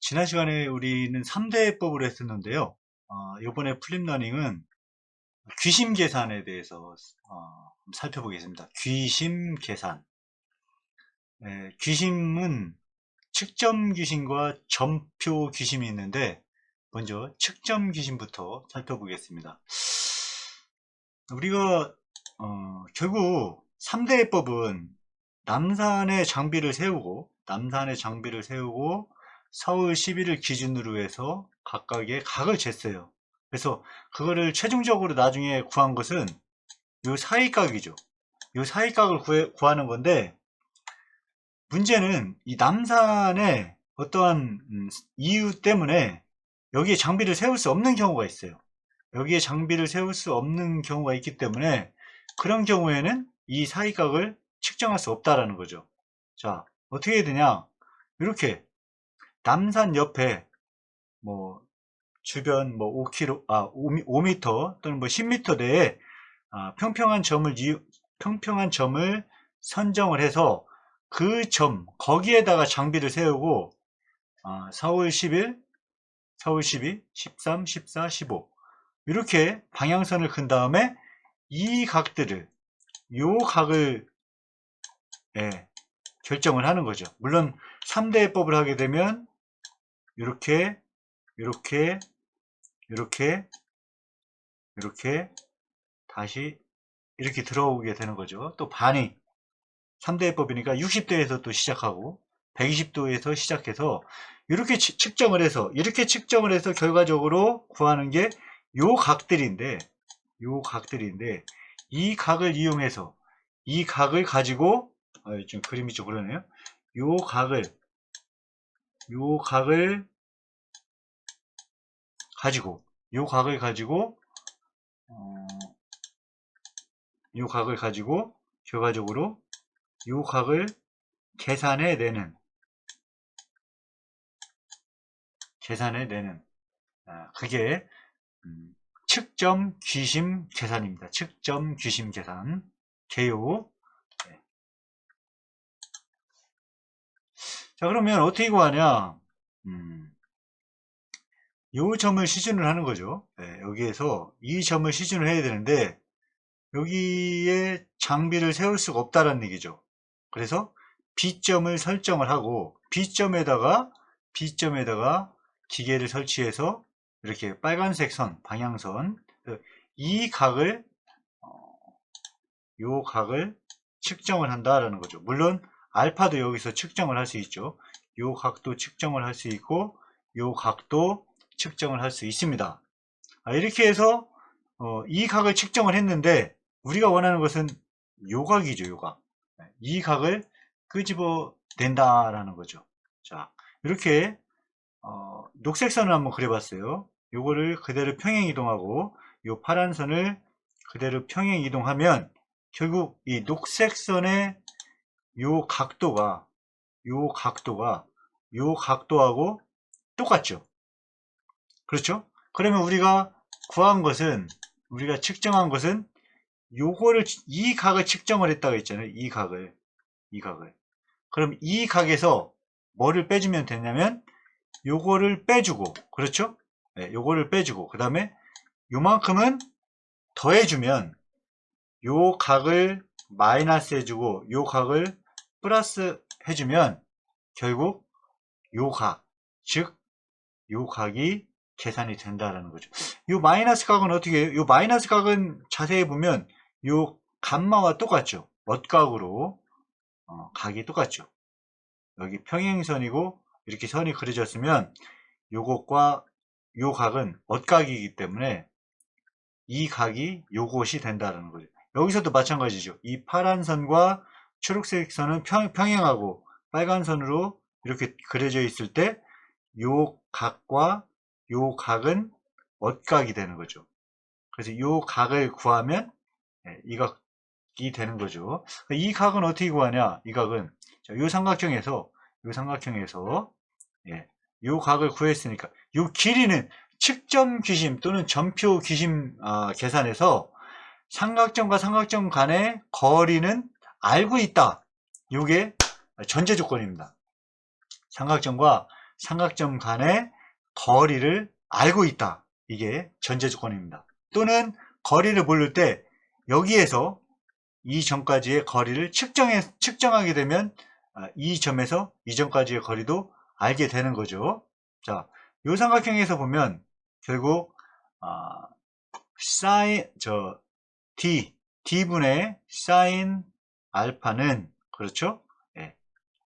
지난 시간에 우리는 3대법을 했었는데요. 이번에 플립러닝은 귀심 계산에 대해서 살펴보겠습니다. 귀심 계산. 귀심은 측점 귀심과 점표 귀심이 있는데 먼저 측점 귀심부터 살펴보겠습니다. 우리가 결국 3대법은 남산에 장비를 세우고 서울 11을 기준으로 해서 각각의 각을 쟀어요. 그래서 그거를 최종적으로 나중에 구한 것은 요 사이각이죠. 요 사이각을 구하는 건데, 문제는 이 남산의 어떠한 이유 때문에 여기에 장비를 세울 수 없는 경우가 있어요. 여기에 장비를 세울 수 없는 경우가 있기 때문에 그런 경우에는 이 사이각을 측정할 수 없다라는 거죠. 자, 어떻게 해야 되냐? 이렇게 남산 옆에 뭐 주변 뭐 5m 또는 뭐 10m 내에 평평한 점을 선정을 해서 그 점 거기에다가 장비를 세우고 서울 11, 서울 12, 13, 14, 15 이렇게 방향선을 긋은 다음에 이 각들을 요 각을 결정을 하는 거죠. 물론 3대법을 하게 되면 이렇게 다시 이렇게 들어오게 되는 거죠. 또 반이 3대법이니까 60도에서 또 시작하고 120도에서 시작해서 이렇게 측정을 해서 결과적으로 구하는 게 요 각들인데 이 각을 이용해서 이 각을 가지고 좀 그림이 좀 그러네요. 요 각을 가지고 결과적으로 요 각을 계산해 내는 그게 측점 귀심 계산입니다. 측점 귀심 계산 개요. 자, 그러면 어떻게 구하냐? 요 점을 시준을 하는 거죠. 여기에서 이 점을 시준을 해야 되는데 여기에 장비를 세울 수가 없다는 얘기죠. 그래서 B점을 설정을 하고 B점에다가 기계를 설치해서 이렇게 빨간색 선, 방향선 이 각을 요 각을 측정을 한다라는 거죠. 물론 알파도 여기서 측정을 할 수 있죠. 요 각도 측정을 할 수 있고 요 각도 측정을 할 수 있습니다. 이렇게 해서 이 각을 측정을 했는데 우리가 원하는 것은 요 각이죠. 요 각. 이 각을 끄집어 낸다라는 거죠. 자, 이렇게 녹색 선을 한번 그려봤어요. 요거를 그대로 평행 이동하고 요 파란 선을 그대로 평행 이동하면 결국 이 녹색 선의 요 각도가 요 각도하고 똑같죠. 그렇죠? 그러면 우리가 측정한 것은 요거를 이 각을 측정을 했다고 했잖아요. 이 각을. 그럼 이 각에서 뭐를 빼주면 되냐면 요거를 빼주고, 그렇죠? 요거를 빼주고 그다음에 요만큼은 더해주면 요 각을 마이너스 해주고 요 각을 플러스 해주면 결국 요 각, 즉 요 각이 계산이 된다라는 거죠. 요 마이너스 각은 어떻게 해요? 요 마이너스 각은 자세히 보면 요 감마와 똑같죠. 멋각으로 각이 똑같죠. 여기 평행선이고 이렇게 선이 그려졌으면 요것과 요 각은 멋각이기 때문에 이 각이 요것이 된다는 거죠. 여기서도 마찬가지죠. 이 파란 선과 초록색 선은 평행하고 빨간 선으로 이렇게 그려져 있을 때 요 각과 요 각은 멋각이 되는 거죠. 그래서 요 각을 구하면 이 각이 되는 거죠. 이 각은 어떻게 구하냐? 이 각은 요 삼각형에서 요 각을 구했으니까 요 길이는 측점 귀심 또는 점표 귀심 계산해서 삼각점과 삼각점 간의 거리는 알고 있다. 요게 전제 조건입니다. 삼각점과 삼각점 간의 거리를 알고 있다. 이게 전제 조건입니다. 또는 거리를 모를 때 여기에서 이 점까지의 거리를 측정하게 되면 이 점에서 이 점까지의 거리도 알게 되는 거죠. 자, 이 삼각형에서 보면 결국 D분의 사인 알파는 그렇죠? 예,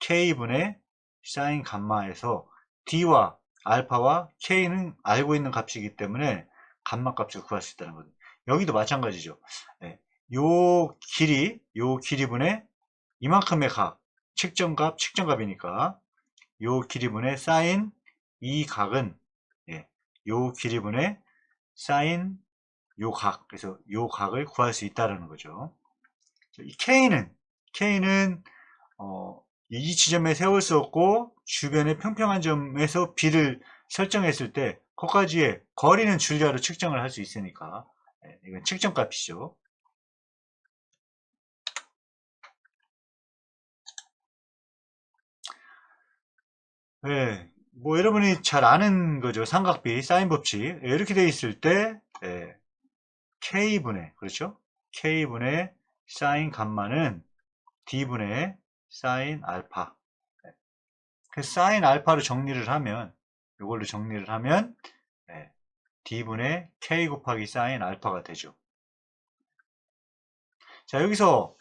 K분의 사인 감마에서 D와 알파와 K는 알고 있는 값이기 때문에 감마 값을 구할 수 있다는 거죠. 여기도 마찬가지죠. 예, 요 길이분의 이만큼의 각, 측정값이니까 요 길이분의 사인 이 각은 요 길이분의 사인 요 각, 그래서 요 각을 구할 수 있다는 거죠. 이 K는 이 지점에 세울 수 없고 주변의 평평한 점에서 B를 설정했을 때 거기까지의 거리는 줄리아로 측정을 할 수 있으니까 이건 측정값이죠. 네, 뭐 여러분이 잘 아는 거죠. 삼각비, 사인 법칙. 이렇게 되어 있을 때 K분의, 그렇죠? K분의 사인 감마는 D분의 사인 알파. 그래서 사인 알파로 정리를 하면, 이걸로 정리를 하면 D분의 K 곱하기 사인 알파가 되죠. 자, 여기서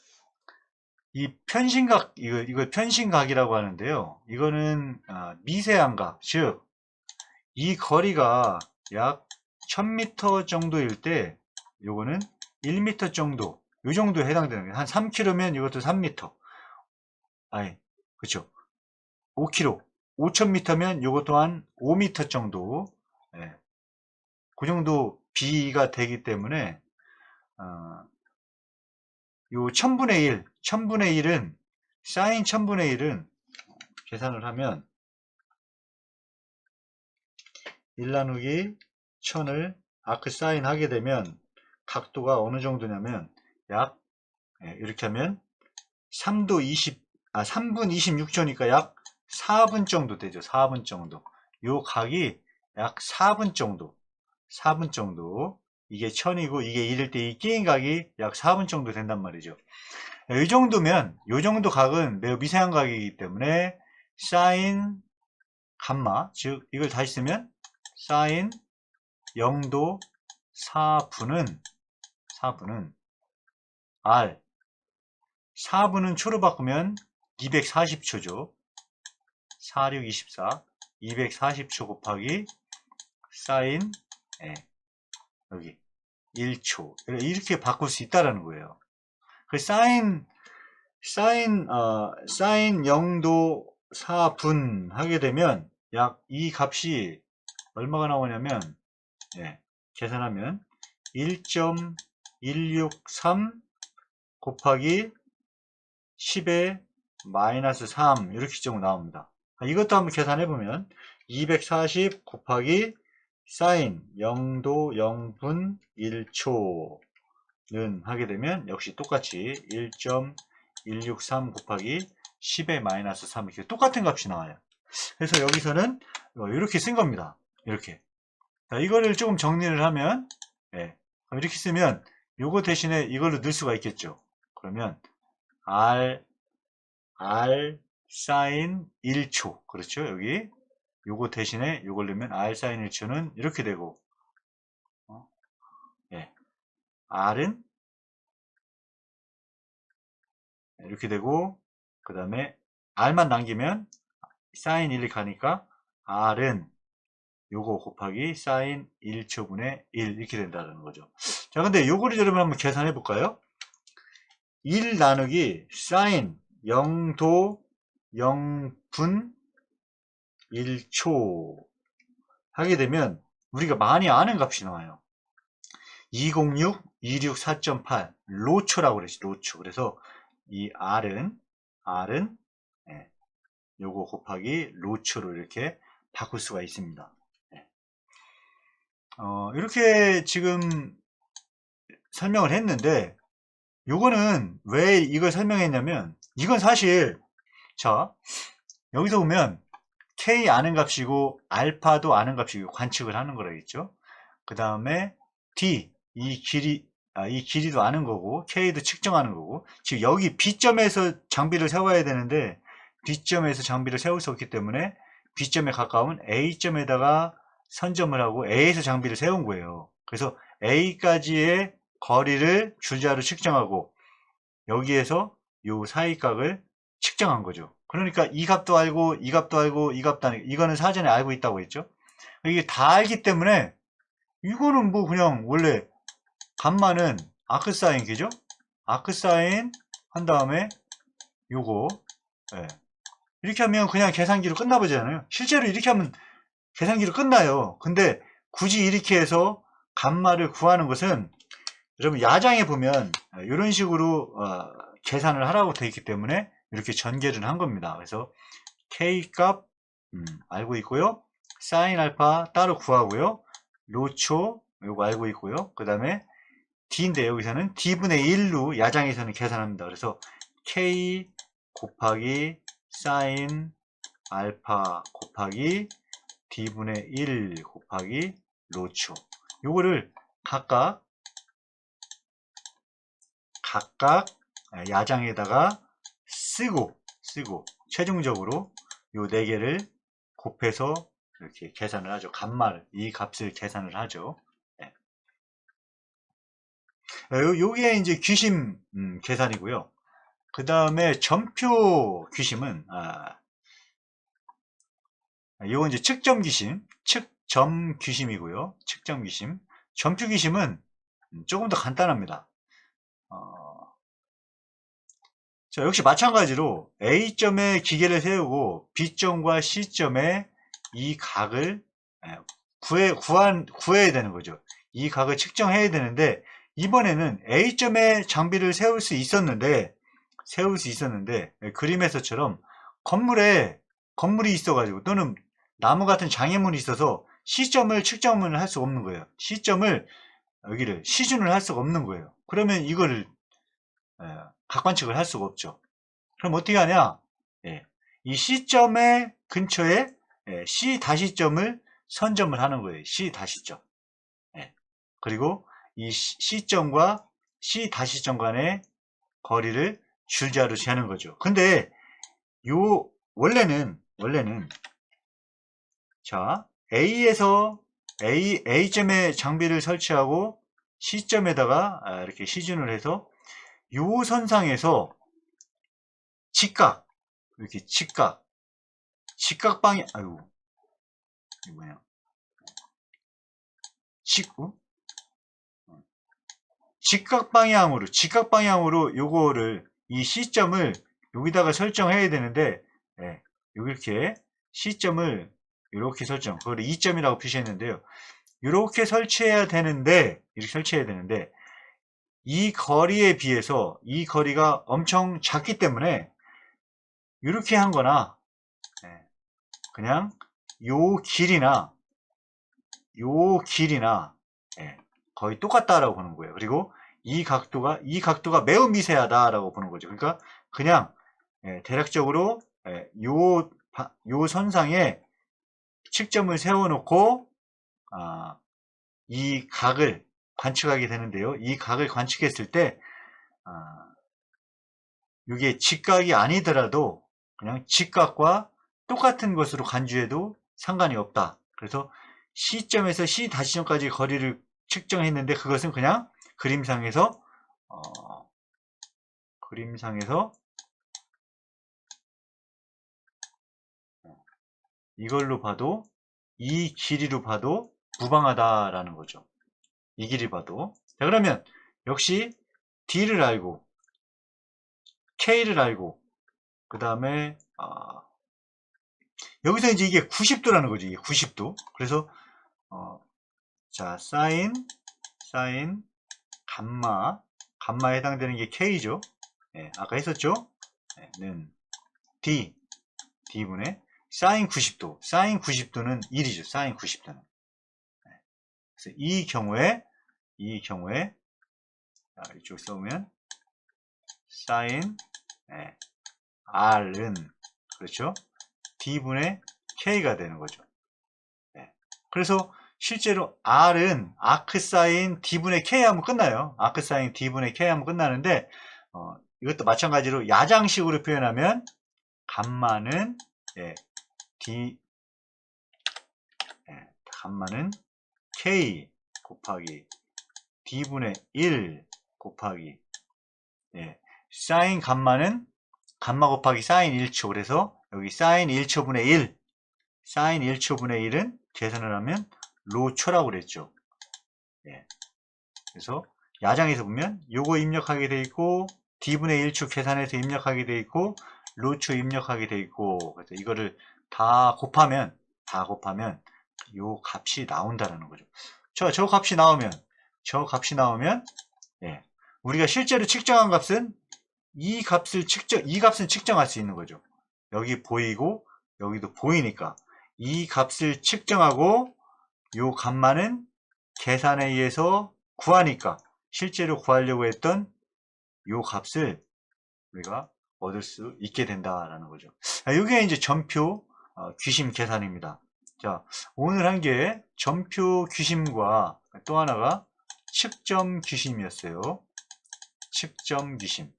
이 편심각, 이거 편심각이라고 하는데요. 이거는 미세한 각, 즉 이 거리가 약 1000m 정도일 때 요거는 1m 정도, 요 정도에 해당되는 거예요. 한 3km면 이것도 3m. 아니, 그쵸. 5km, 5000m면 요것도 한 5m 정도. 그 정도 비가 되기 때문에, 요 1000분의 1은, 사인 1000분의 1은 계산을 하면 1 나누기 1000을 아크 사인 하게 되면 각도가 어느 정도냐면 약 이렇게 하면 3분 26초니까 약 4분 정도 되죠. 4분 정도. 요 각이 약 4분 정도. 이게 1000이고 이게 1일 때 이 끼인 각이 약 4분 정도 된단 말이죠. 이 정도면 요 정도 각은 매우 미세한 각이기 때문에 사인 감마, 즉 이걸 다시 쓰면 사인 0도 4분은 R 4분은 초로 바꾸면 240초죠. 4624 240초 곱하기 사인 여기 1초 이렇게 바꿀 수 있다라는 거예요. 그 사인 0도 4분 하게 되면 약 이 값이 얼마가 나오냐면 계산하면 1.163 곱하기 10의 마이너스 3 이렇게 정도 나옵니다. 이것도 한번 계산해보면 240 곱하기 사인 0도 0분 1초는 하게 되면 역시 똑같이 1.163 곱하기 10의 마이너스 3 이렇게 똑같은 값이 나와요. 그래서 여기서는 이렇게 쓴 겁니다. 이렇게. 자, 이거를 조금 정리를 하면 이렇게 쓰면 요거 대신에 이걸로 넣을 수가 있겠죠. 그러면 R 사인 1초 그렇죠. 여기 요거 대신에 요걸 넣으면 R 사인 1초는 이렇게 되고 R은 이렇게 되고 그 다음에 R만 남기면 사인 1이 가니까 R은 요거 곱하기 사인 1초분의 1 이렇게 된다는 거죠. 자, 근데 요거를 여러분 한번 계산해 볼까요? 1 나누기 사인 0도 0분 1초 하게 되면 우리가 많이 아는 값이 나와요. 206, 26, 4.8 로초라고 그랬지. 로초. 그래서 이 R은 요거 곱하기 로초로 이렇게 바꿀 수가 있습니다. 이렇게 지금 설명을 했는데 요거는 왜 이걸 설명했냐면 이건 사실 자 여기서 보면 K 아는 값이고 알파도 아는 값이고 관측을 하는 거라겠죠. 그 다음에 D 이 길이도 아는 거고 K도 측정하는 거고, 지금 여기 B점에서 장비를 세워야 되는데 B점에서 장비를 세울 수 없기 때문에 B점에 가까운 A점에다가 선점을 하고 A에서 장비를 세운 거예요. 그래서 A까지의 거리를 줄자로 측정하고 여기에서 요 사이각을 측정한 거죠. 그러니까 이 값도 알고 이 값도 알고 이 값도 알고, 이거는 사전에 알고 있다고 했죠. 이게 다 알기 때문에 이거는 뭐 그냥 원래 감마는 아크사인 그죠? 아크사인 한 다음에 요거, 예. 이렇게 하면 그냥 계산기로 끝나버리잖아요. 실제로 이렇게 하면 계산기로 끝나요. 근데 굳이 이렇게 해서 감마를 구하는 것은 여러분 야장에 보면 이런 식으로 계산을 하라고 되어 있기 때문에 이렇게 전개를 한 겁니다. 그래서 K 값 알고 있고요. 사인 알파 따로 구하고요. 로초 요거 알고 있고요. 그 다음에 D인데 여기서는 D분의 1로 야장에서는 계산합니다. 그래서 K 곱하기 사인 알파 곱하기 D분의 1 곱하기 로초, 요거를 각각 야장에다가 쓰고 최종적으로 요 4개를 곱해서 이렇게 계산을 하죠. 감마를, 이 값을 계산을 하죠. 네. 요게 이제 귀심 계산이고요. 그 다음에 점표 귀심은 요건 이제 측점 귀심, 측점 귀심이고요. 측점 귀심. 점표 귀심은 조금 더 간단합니다. 자, 역시 마찬가지로 A점에 기계를 세우고 B점과 C점에 이 각을 구해야 되는 거죠. 이 각을 측정해야 되는데 이번에는 A점에 장비를 세울 수 있었는데 그림에서처럼 건물이 있어가지고 또는 나무 같은 장애물이 있어서 C점을 측정을 할 수가 없는 거예요. 여기를 시준을 할 수가 없는 거예요. 그러면 이거를 각관측을 할 수가 없죠. 그럼 어떻게 하냐? 이 C점의 근처에 C 다시점을 선점을 하는 거예요. C 다시점. 그리고 이 C점과 C 다시점 간의 거리를 줄자로 재는 거죠. 근데 원래는 자, A점에 장비를 설치하고 C점에다가 이렇게 시준을 해서 요 선상에서 이렇게 직각 방향, 이게 뭐냐, 직각 방향으로 요거를, 이 C점을 여기다가 설정해야 되는데, 이렇게 C점을 이렇게 그걸 2점이라고 표시했는데요. 이렇게 설치해야 되는데, 이 거리에 비해서 이 거리가 엄청 작기 때문에 이렇게 한 거나 그냥 요 길이나 거의 똑같다라고 보는 거예요. 그리고 이 각도가 매우 미세하다라고 보는 거죠. 그러니까 그냥 대략적으로 요 선상에 측점을 세워놓고 이 각을 관측하게 되는데요. 이 각을 관측했을 때 이게 직각이 아니더라도 그냥 직각과 똑같은 것으로 간주해도 상관이 없다. 그래서 C점에서 C 다시점까지 거리를 측정했는데 그것은 그냥 그림상에서 이걸로 봐도, 이 길이로 봐도 무방하다라는 거죠. 이 길이 봐도. 자, 그러면 역시 D를 알고 K를 알고 그 다음에 여기서 이제 이게 90도라는 거죠. 이게 90도. 그래서 자, 사인 감마에 해당되는 게 K죠. 아까 했었죠. 는 D분의 사인 90도. 사인 90도는 1이죠. 사인 90도는. 그래서 이 경우에 이쪽 써보면 사인 R은 그렇죠. D분의 K가 되는 거죠. 네. 그래서 실제로 R은 아크사인 D분의 K 하면 끝나요. 아크사인 D분의 K 하면 끝나는데 이것도 마찬가지로 야장식으로 표현하면 감마는 감마는 K 곱하기 D분의 1 곱하기 사인 감마는 감마 곱하기 사인 1초. 그래서 여기 사인 1초분의 1 사인 1초분의 1은 계산을 하면 로초라고 그랬죠. 그래서 야장에서 보면 요거 입력하게 돼 있고 D분의 1초 계산해서 입력하게 돼 있고 로초 입력하게 돼 있고, 그래서 이거를 다 곱하면 요 값이 나온다는 거죠. 저 값이 나오면 우리가 실제로 측정한 값은 이 값은 측정할 수 있는 거죠. 여기 보이고 여기도 보이니까 이 값을 측정하고 요 값만은 계산에 의해서 구하니까 실제로 구하려고 했던 요 값을 우리가 얻을 수 있게 된다라는 거죠. 이게 이제 점표 귀심 계산입니다. 자, 오늘 한 게 점표 귀심과 또 하나가 측점 귀심이었어요. 측점 귀심,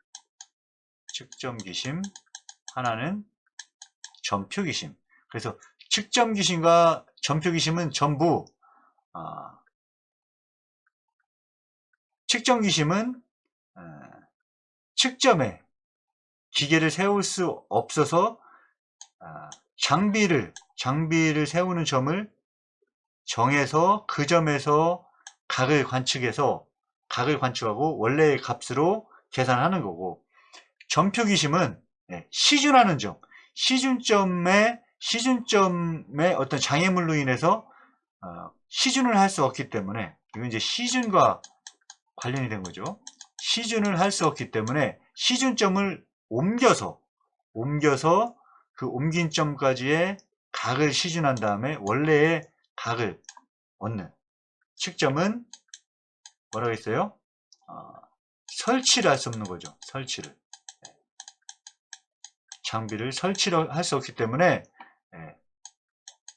하나는 점표 귀심. 그래서 측점 귀심과 점표 귀심은 전부 측정 귀심은 측점에 기계를 세울 수 없어서 장비를 세우는 점을 정해서 그 점에서 각을 관측하고 원래의 값으로 계산하는 거고, 점표 귀심은 시준하는 점, 시준점의 어떤 장애물로 인해서 시준을 할 수 없기 때문에, 이건 이제 시준과 관련이 된 거죠. 시준을 할 수 없기 때문에 시준점을 옮겨서 그 옮긴 점까지의 각을 시준한 다음에 원래의 각을 얻는 측점은 뭐라고 했어요? 설치를 할 수 없는 거죠. 장비를 설치를 할 수 없기 때문에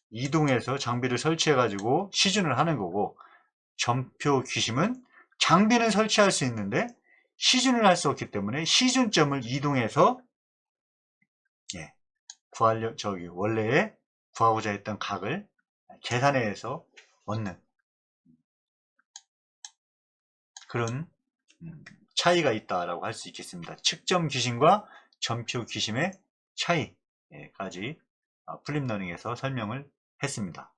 이동해서 장비를 설치해 가지고 시준을 하는 거고, 점표 귀심은 장비는 설치할 수 있는데 시준을 할 수 없기 때문에 시준점을 이동해서 원래의 구하고자 했던 각을 계산해서 얻는 그런 차이가 있다라고 할 수 있겠습니다. 측점 귀심과 점표 귀심의 차이까지 플립러닝에서 설명을 했습니다.